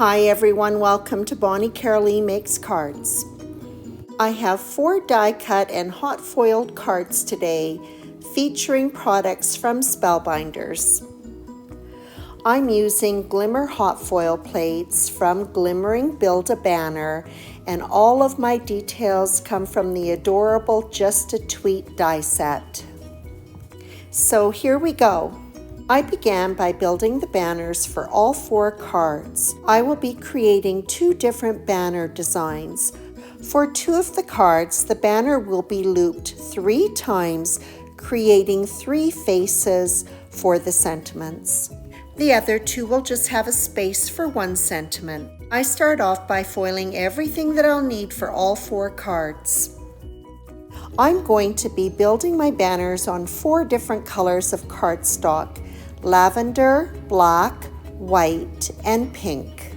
Hi everyone, welcome to Bonnie Carolee Makes Cards. I have 4 die cut and hot foiled cards today featuring products from Spellbinders. I'm using Glimmer hot foil plates from Glimmering Build a Banner, and all of my details come from the adorable Just a Tweet die set. So here we go. I began by building the banners for all 4 cards. I will be creating 2 different banner designs. For 2 of the cards, the banner will be looped 3 times, creating 3 faces for the sentiments. The other 2 will just have a space for 1 sentiment. I start off by foiling everything that I'll need for all 4 cards. I'm going to be building my banners on 4 different colors of cardstock: lavender, black, white, and pink.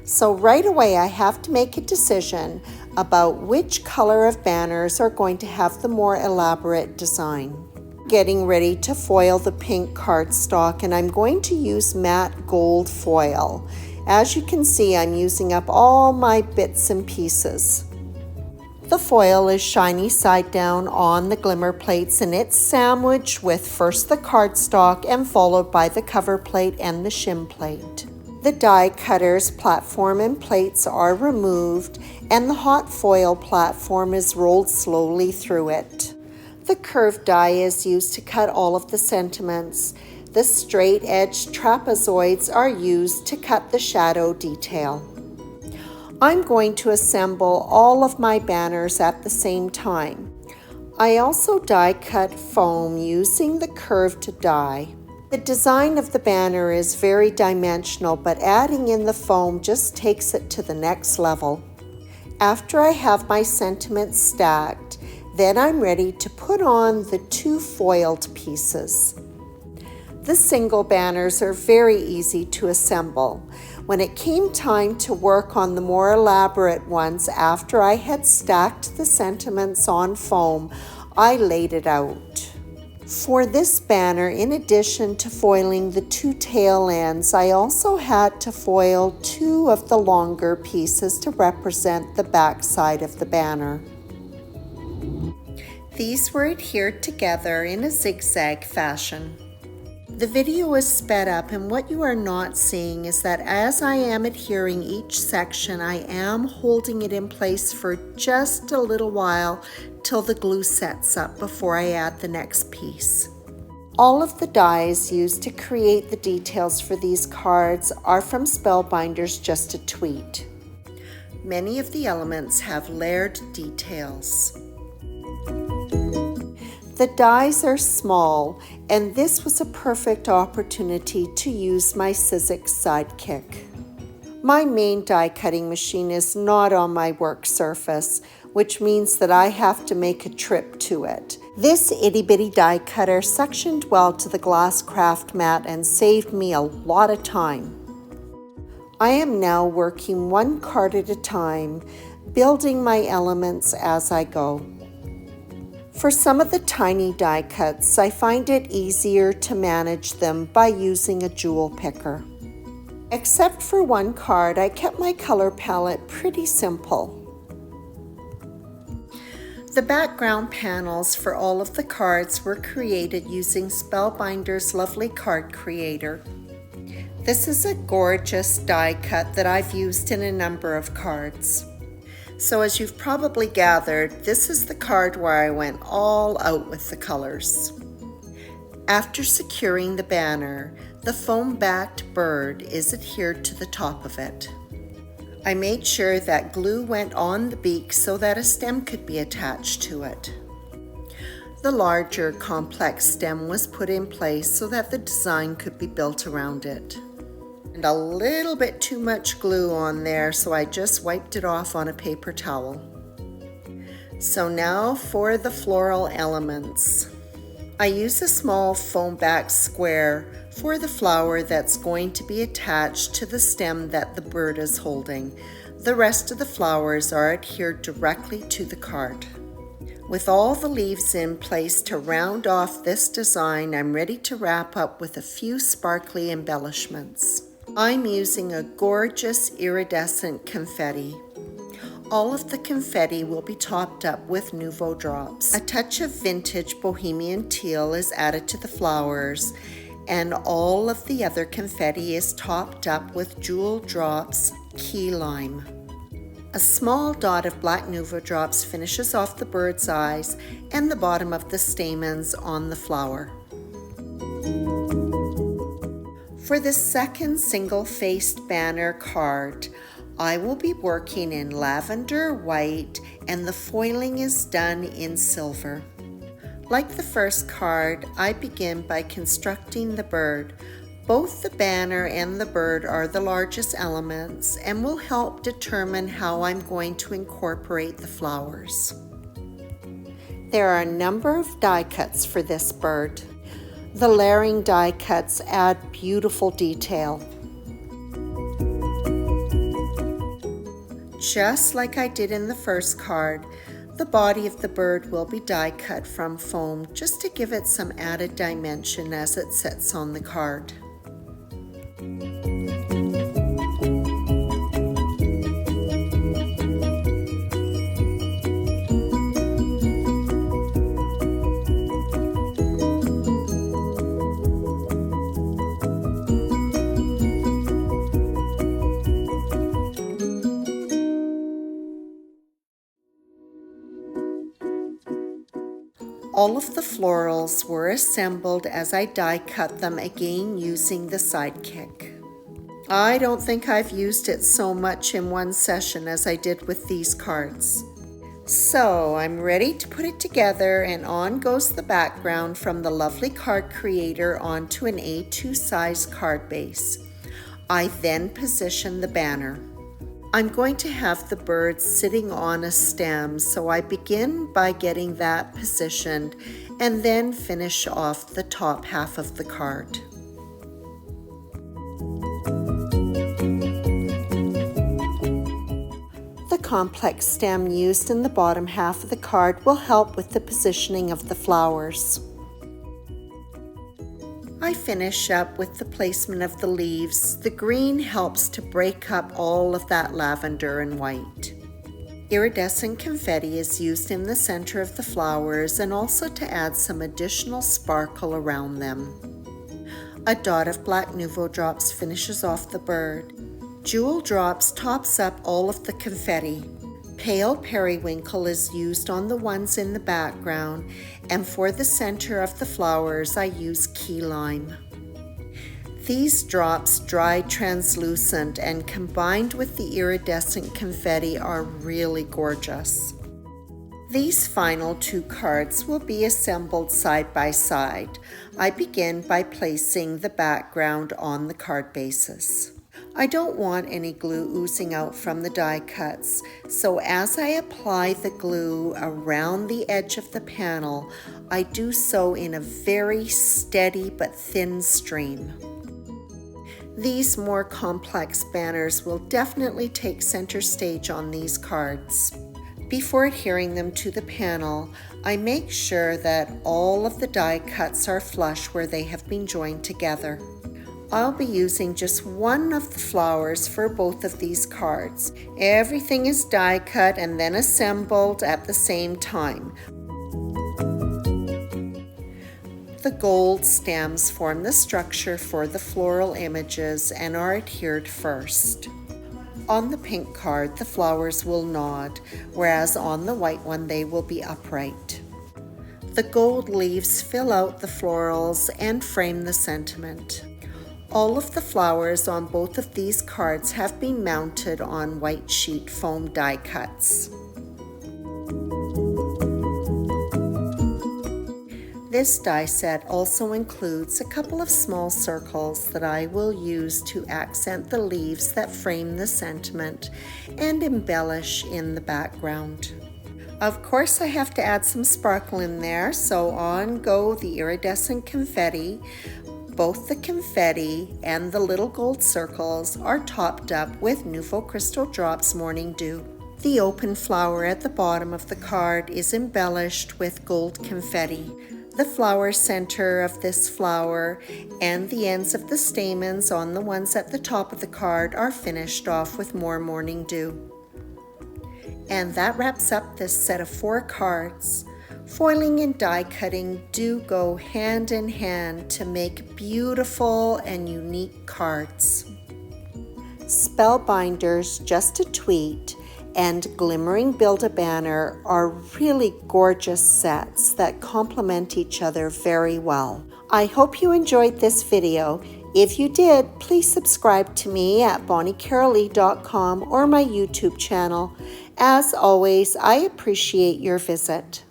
So right away I have to make a decision about which color of banners are going to have the more elaborate design. Getting ready to foil the pink cardstock, and I'm going to use matte gold foil. As you can see, I'm using up all my bits and pieces. The foil is shiny side down on the glimmer plates, and it's sandwiched with first the cardstock and followed by the cover plate and the shim plate. The die cutter's platform and plates are removed, and the hot foil platform is rolled slowly through it. The curved die is used to cut all of the sentiments. The straight edged trapezoids are used to cut the shadow detail. I'm going to assemble all of my banners at the same time. I also die cut foam using the curved die. The design of the banner is very dimensional, but adding in the foam just takes it to the next level. After I have my sentiments stacked, then I'm ready to put on the 2 foiled pieces. The single banners are very easy to assemble. When it came time to work on the more elaborate ones, after I had stacked the sentiments on foam, I laid it out. For this banner, in addition to foiling the 2 tail ends, I also had to foil 2 of the longer pieces to represent the back side of the banner. These were adhered together in a zigzag fashion. The video is sped up, and what you are not seeing is that as I am adhering each section, I am holding it in place for just a little while till the glue sets up before I add the next piece. All of the dies used to create the details for these cards are from Spellbinders Just a Tweet. Many of the elements have layered details. The dies are small, and this was a perfect opportunity to use my Sizzix sidekick. My main die cutting machine is not on my work surface, which means that I have to make a trip to it. This itty bitty die cutter suctioned well to the glass craft mat and saved me a lot of time. I am now working 1 card at a time, building my elements as I go. For some of the tiny die cuts, I find it easier to manage them by using a jewel picker. Except for 1 card, I kept my color palette pretty simple. The background panels for all of the cards were created using Spellbinder's lovely card creator. This is a gorgeous die cut that I've used in a number of cards. So as you've probably gathered, this is the card where I went all out with the colors. After securing the banner, the foam-backed bird is adhered to the top of it. I made sure that glue went on the beak so that a stem could be attached to it. The larger, complex stem was put in place so that the design could be built around it. And a little bit too much glue on there, so I just wiped it off on a paper towel. So now for the floral elements. I use a small foam back square for the flower that's going to be attached to the stem that the bird is holding. The rest of the flowers are adhered directly to the card. With all the leaves in place to round off this design, I'm ready to wrap up with a few sparkly embellishments. I'm using a gorgeous iridescent confetti. All of the confetti will be topped up with Nouveau drops. A touch of vintage bohemian teal is added to the flowers, and all of the other confetti is topped up with Jewel Drops key lime. A small dot of black Nouveau drops finishes off the bird's eyes and the bottom of the stamens on the flower. For the second single-faced banner card, I will be working in lavender, white, and the foiling is done in silver. Like the first card, I begin by constructing the bird. Both the banner and the bird are the largest elements and will help determine how I'm going to incorporate the flowers. There are a number of die cuts for this bird. The layering die cuts add beautiful detail. Just like I did in the first card, the body of the bird will be die cut from foam just to give it some added dimension as it sits on the card. All of the florals were assembled as I die cut them again using the sidekick. I don't think I've used it so much in one session as I did with these cards. So I'm ready to put it together, and on goes the background from the lovely card creator onto an A2 size card base. I then position the banner. I'm going to have the bird sitting on a stem, so I begin by getting that positioned and then finish off the top half of the card. The complex stem used in the bottom half of the card will help with the positioning of the flowers. I finish up with the placement of the leaves. The green helps to break up all of that lavender and white. Iridescent confetti is used in the center of the flowers and also to add some additional sparkle around them. A dot of black Nouveau drops finishes off the bird. Jewel Drops tops up all of the confetti. Pale periwinkle is used on the ones in the background, and for the center of the flowers I use key lime. These drops dry translucent and combined with the iridescent confetti are really gorgeous. These final two cards will be assembled side by side. I begin by placing the background on the card bases. I don't want any glue oozing out from the die cuts, so as I apply the glue around the edge of the panel, I do so in a very steady but thin stream. These more complex banners will definitely take center stage on these cards. Before adhering them to the panel, I make sure that all of the die cuts are flush where they have been joined together. I'll be using just one of the flowers for both of these cards. Everything is die cut and then assembled at the same time. The gold stems form the structure for the floral images and are adhered first. On the pink card, the flowers will nod, whereas on the white one they will be upright. The gold leaves fill out the florals and frame the sentiment. All of the flowers on both of these cards have been mounted on white sheet foam die cuts. This die set also includes a couple of small circles that I will use to accent the leaves that frame the sentiment and embellish in the background. Of course, I have to add some sparkle in there, so on go the iridescent confetti. Both the confetti and the little gold circles are topped up with Nouveau Crystal Drops Morning Dew. The open flower at the bottom of the card is embellished with gold confetti. The flower center of this flower and the ends of the stamens on the ones at the top of the card are finished off with more morning dew. And that wraps up this set of 4 cards. Foiling and die cutting do go hand in hand to make beautiful and unique cards. Spellbinders, Just a Tweet, and Glimmering Build-A-Banner are really gorgeous sets that complement each other very well. I hope you enjoyed this video. If you did, please subscribe to me at bonniecarolee.com or my YouTube channel. As always, I appreciate your visit.